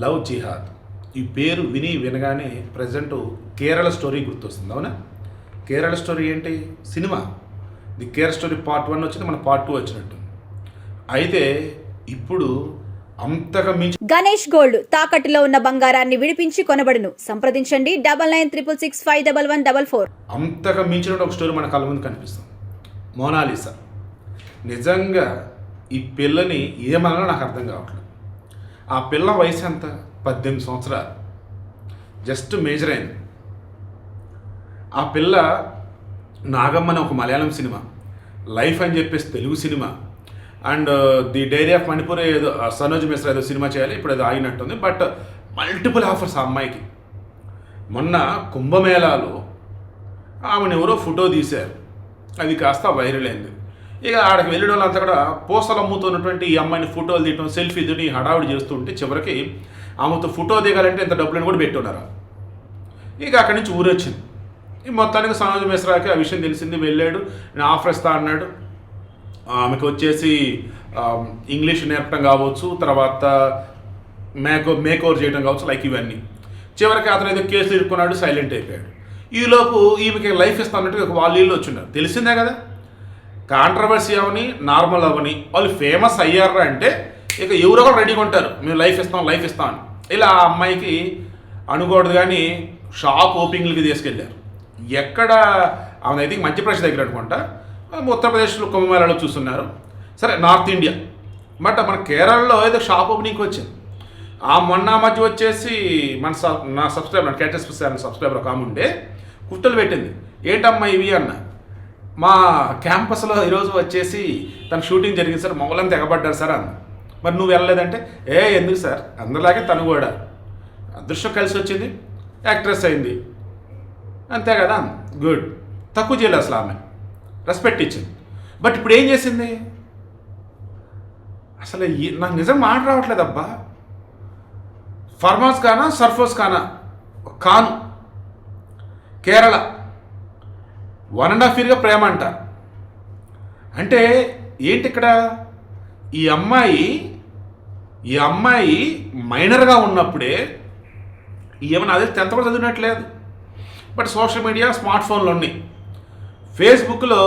Love జిహాద్ ఈ పేరు వినగానే ప్రజెంట్ కేరళ స్టోరీ గుర్తొస్తుంది. అవునా? కేరళ స్టోరీ ఏంటి? Cinema. The Kerala story part 1 వచ్చింది, మన పార్ట్ 2 వచ్చినట్టు. అయితే ఇప్పుడు అంతగా మించి గణేష్ గోల్డ్ తాకట్టులో ఉన్న బంగారాన్ని విడిపించి కొనబడును. సంప్రదించండి 9966651144. అంతగా మించిన ఒక స్టోరీ మన కళ్ళ ముందు కనిపిస్తుంది. మోనాలిసా. నిజంగా ఈ పిల్లని ఏమన్నా నాకు అర్థం కావట్లేదు. ఆ పిల్ల వయసు ఎంత? 18 సంవత్సరాలు. జస్ట్ మేజర్ అయింది. ఆ పిల్ల నాగమ్మ అని ఒక మలయాళం సినిమా, లైఫ్ అని చెప్పేసి Telugu cinema, and the diary of Manipur ఏదో సనోజ్ మిశ్రా ఏదో సినిమా చేయాలి, ఇప్పుడు ఏదో ఆగినట్టుంది. బట్ మల్టిపుల్ ఆఫర్స్ ఆ అమ్మాయికి. మొన్న కుంభమేళాలో ఆమెను ఎవరో ఫోటో తీశారు, అది కాస్త వైరల్ అయింది. ఇక ఆడికి వెళ్ళిన వాళ్ళంతా కూడా పూసలు అమ్ముతున్నటువంటి ఈ అమ్మాయిని ఫోటోలు తీయటం, సెల్ఫీ తీయడం, హడావుడి చేస్తుంటే చివరికి ఆమెతో ఫోటో దిగాలంటే ఇంత డబ్బులను కూడా పెట్టున్నారు. ఇక అక్కడి నుంచి ఊరొచ్చింది. ఈ మొత్తానికి సనోజ్ మిశ్రాకి ఆ విషయం తెలిసింది. వెళ్ళాడు, నేను ఆఫర్ ఇస్తా అన్నాడు. ఆమెకు వచ్చేసి ఇంగ్లీష్ నేర్పడం కావచ్చు, తర్వాత మేక్ ఓవర్ చేయడం కావచ్చు, లైక్ ఇవన్నీ. చివరికి అతను ఏదో కేసులు ఇరుక్కున్నాడు, సైలెంట్ అయిపోయాడు. ఈలోపు ఈమెకి లైఫ్ ఇస్తా అన్నట్టు ఒక వాళ్ళు ఇల్లు వచ్చిన్నారు. తెలిసిందే కదా, కాంట్రవర్సీ అవని నార్మల్ అవని వాళ్ళు ఫేమస్ అయ్యారా అంటే ఇక ఎవరో కూడా రెడీగా ఉంటారు, మేము లైఫ్ ఇస్తాం అని. ఇలా ఆ అమ్మాయికి అనుకోవద్దు కానీ షాప్ ఓపెనింగ్లకి తీసుకెళ్ళారు. ఎక్కడ ఆమె అయితే మధ్యప్రదేశ్ దగ్గర అనుకుంటా, ఉత్తరప్రదేశ్లో కుంభమేళాలో చూస్తున్నారు. సరే, నార్త్ ఇండియా. బట్ మన కేరళలో ఏదో షాప్ ఓపెనింగ్కి వచ్చింది. ఆ మొన్న మధ్య వచ్చేసి నా సబ్స్క్రైబర్, క్యాచెస్ సబ్స్క్రైబర్ ఒక ఆమె ఉండే కుట్టలు పెట్టింది. ఏంటమ్మా ఇవి అన్న. మా క్యాంపస్లో ఈరోజు వచ్చేసి తన షూటింగ్ జరిగింది సార్, మమ్మల్ని తెగబడ్డారు సార్ అన్న. మరి నువ్వు వెళ్ళలేదంటే, ఎందుకు సార్, అందరిలాగే తను కూడా అదృష్టం కలిసి వచ్చింది, యాక్ట్రెస్ అయింది, అంతే కదా, గుడ్. తక్కువ చేయలేదు అసలు, ఆమె రెస్పెక్ట్ ఇచ్చింది. బట్ ఇప్పుడు ఏం చేసింది అసలు? నాకు నిజం మాట రావట్లేదు అబ్బా. ఫర్మాస్ ఖానా, సర్ఫోస్ ఖాను కేరళ 1.5 year ప్రేమ అంట. అంటే ఏంటి ఇక్కడ? ఈ అమ్మాయి మైనర్గా ఉన్నప్పుడే ఏమన్నా అదే 10th కూడా చదివినట్లేదు. బట్ సోషల్ మీడియా, స్మార్ట్ ఫోన్లు ఉన్నాయి. ఫేస్బుక్లో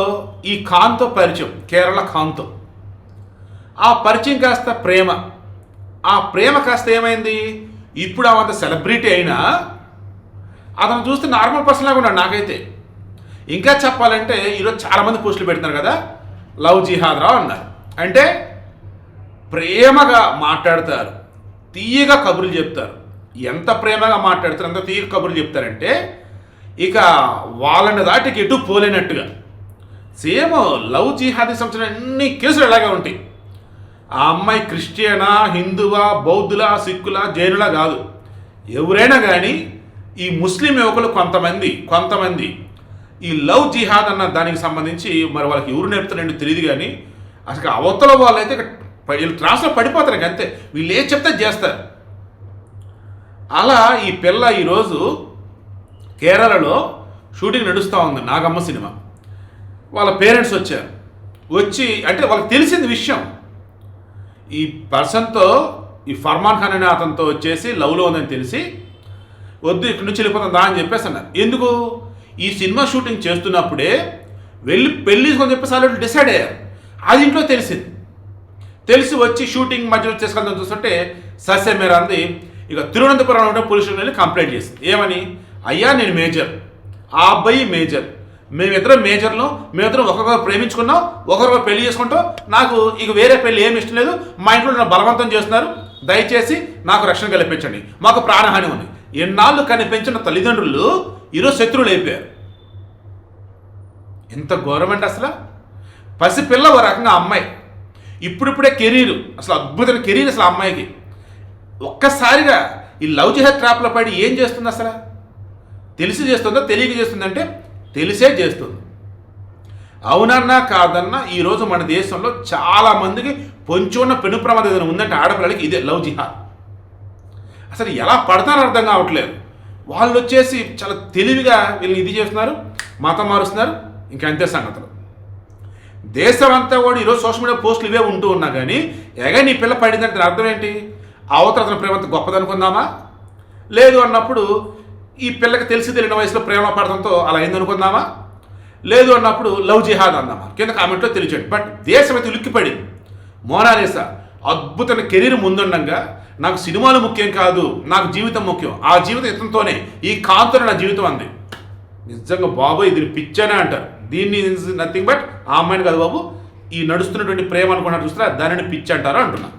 ఈ ఖాన్తో పరిచయం, కేరళ ఖాన్తో. ఆ పరిచయం కాస్త ప్రేమ. ఆ ప్రేమ కాస్త ఏమైంది, ఇప్పుడు అవంత సెలబ్రిటీ అయినా అతను చూస్తే నార్మల్ పర్సన్ లాగా ఉన్నాడు నాకైతే. ఇంకా చెప్పాలంటే ఈరోజు చాలామంది పోస్టులు పెడుతున్నారు కదా, లవ్ జిహాద్ రావు అన్నారు. అంటే ప్రేమగా మాట్లాడతారు, తీయగా కబుర్లు చెప్తారు. ఎంత ప్రేమగా మాట్లాడతారు, ఎంత తీయగా కబుర్లు చెప్తారంటే ఇక వాళ్ళని దాటికి ఎటు పోలేనట్టుగా. సేమ్ లవ్ జిహాదీ సంబంధించిన అన్ని కేసులు అలాగే ఉంటాయి. ఆ అమ్మాయి క్రిస్టియనా, హిందువా, బౌద్ధులా, సిక్కులా, జైనులా కాదు, ఎవరైనా కానీ ఈ ముస్లిం యువకులు కొంతమంది ఈ లవ్ జిహాద్ అన్న దానికి సంబంధించి మరి వాళ్ళకి ఎవరు నేర్పుతారండి తెలియదు. కానీ అసలు అవతల వాళ్ళైతే వీళ్ళు ట్రాన్స్లో పడిపోతారు అంతే, వీళ్ళు ఏం చెప్తే చేస్తారు. అలా ఈ పిల్ల ఈరోజు కేరళలో షూటింగ్ నడుస్తూ ఉంది, నాగమ్మ సినిమా. వాళ్ళ పేరెంట్స్ వచ్చి అంటే వాళ్ళకి తెలిసింది విషయం, ఈ పర్సన్తో, ఈ ఫర్మాన్ ఖాన్ అనే అతనితో వచ్చేసి లవ్లో ఉందని తెలిసి వద్దు ఇక్కడి నుంచి వెళ్ళిపోతుందా అని చెప్పేసి అన్నారు. ఎందుకు? ఈ సినిమా షూటింగ్ చేస్తున్నప్పుడే వెళ్ళి పెళ్లి తీసుకొని చెప్పేసి వాళ్ళు డిసైడ్ అయ్యారు. అది ఇంట్లో తెలిసి వచ్చి షూటింగ్ మధ్యలో చేసుకెళ్తాం చూస్తుంటే సస్యమేరా అంది. ఇక తిరువనంతపురం ఉంటే పోలీస్ స్టేషన్ వెళ్ళి కంప్లైంట్ చేసింది. ఏమని? అయ్యా నేను మేజర్, ఆ అబ్బాయి మేజర్, మేమిద్దరం మేజర్లు, మేమిద్దరం ఒకరికొకరు ప్రేమించుకున్నాం, ఒకరికొకరు పెళ్లి చేసుకుంటాం, నాకు ఇక వేరే పెళ్లి ఏమి ఇష్టం లేదు, మా ఇంట్లో నన్ను బలవంతం చేస్తున్నారు, దయచేసి నాకు రక్షణ కల్పించండి, మాకు ప్రాణహాని ఉంది. ఎన్నాళ్ళు కనిపించిన తల్లిదండ్రులు ఈరోజు శత్రువులు అయిపోయారు. ఎంత గవర్నమెంట్ అసలు. పసిపిల్ల ఒక రకంగా అమ్మాయి, ఇప్పుడిప్పుడే కెరీర్, అసలు అద్భుతమైన కెరీర్ అసలు అమ్మాయికి. ఒక్కసారిగా ఈ లవ్ జిహాద్ ట్రాప్లో పడి ఏం చేస్తుంది అసలు? తెలిసి చేస్తుందో తెలియక చేస్తుందంటే తెలిసే చేస్తుంది. అవునన్నా కాదన్నా ఈరోజు మన దేశంలో చాలామందికి పొంచి ఉన్న పెను ప్రమాదం ఏదైనా ఉందంటే ఆడపిల్లలకి ఇదే లవ్ జిహాద్. అసలు ఎలా పడతానో అర్థం కావట్లేదు. వాళ్ళు వచ్చేసి చాలా తెలివిగా వీళ్ళని ఇది చేస్తున్నారు, మతం మారుస్తున్నారు, ఇంకా అంతే సంగతులు. దేశం అంతా కూడా ఈరోజు సోషల్ మీడియా పోస్టులు ఇవే ఉంటూ ఉన్నా కానీ ఎగ నీ పిల్ల పడిందంటే అర్థం ఏంటి? అవతల అతని ప్రేమ అంత గొప్పదనుకుందామా? లేదు అన్నప్పుడు ఈ పిల్లకి తెలిసి తెలియని వయసులో ప్రేమ పడడంతో అలా అయిందనుకుందామా? లేదు అన్నప్పుడు లవ్ జిహాద్ అందామా? కింద కామెంట్లో తెలియచేయండి. బట్ దేశం అయితే ఉలిక్కిపడింది. మోనాలిసా అద్భుతమైన కెరీర్ ముందుండగా నాకు సినిమాలు ముఖ్యం కాదు, నాకు జీవితం ముఖ్యం, ఆ జీవితం ఇతనితోనే, ఈ కాంతోనే నా జీవితం అంది. నిజంగా బాబోయ్ దీన్ని పిచ్చనే అంటారు. దీన్ని నథింగ్ బట్ ఆ అమ్మాయిని కాదు బాబు, ఈ నడుస్తున్నటువంటి ప్రేమ అనుకున్నట్టు చూస్తే దానిని పిచ్చి అంటారు అంటున్నా.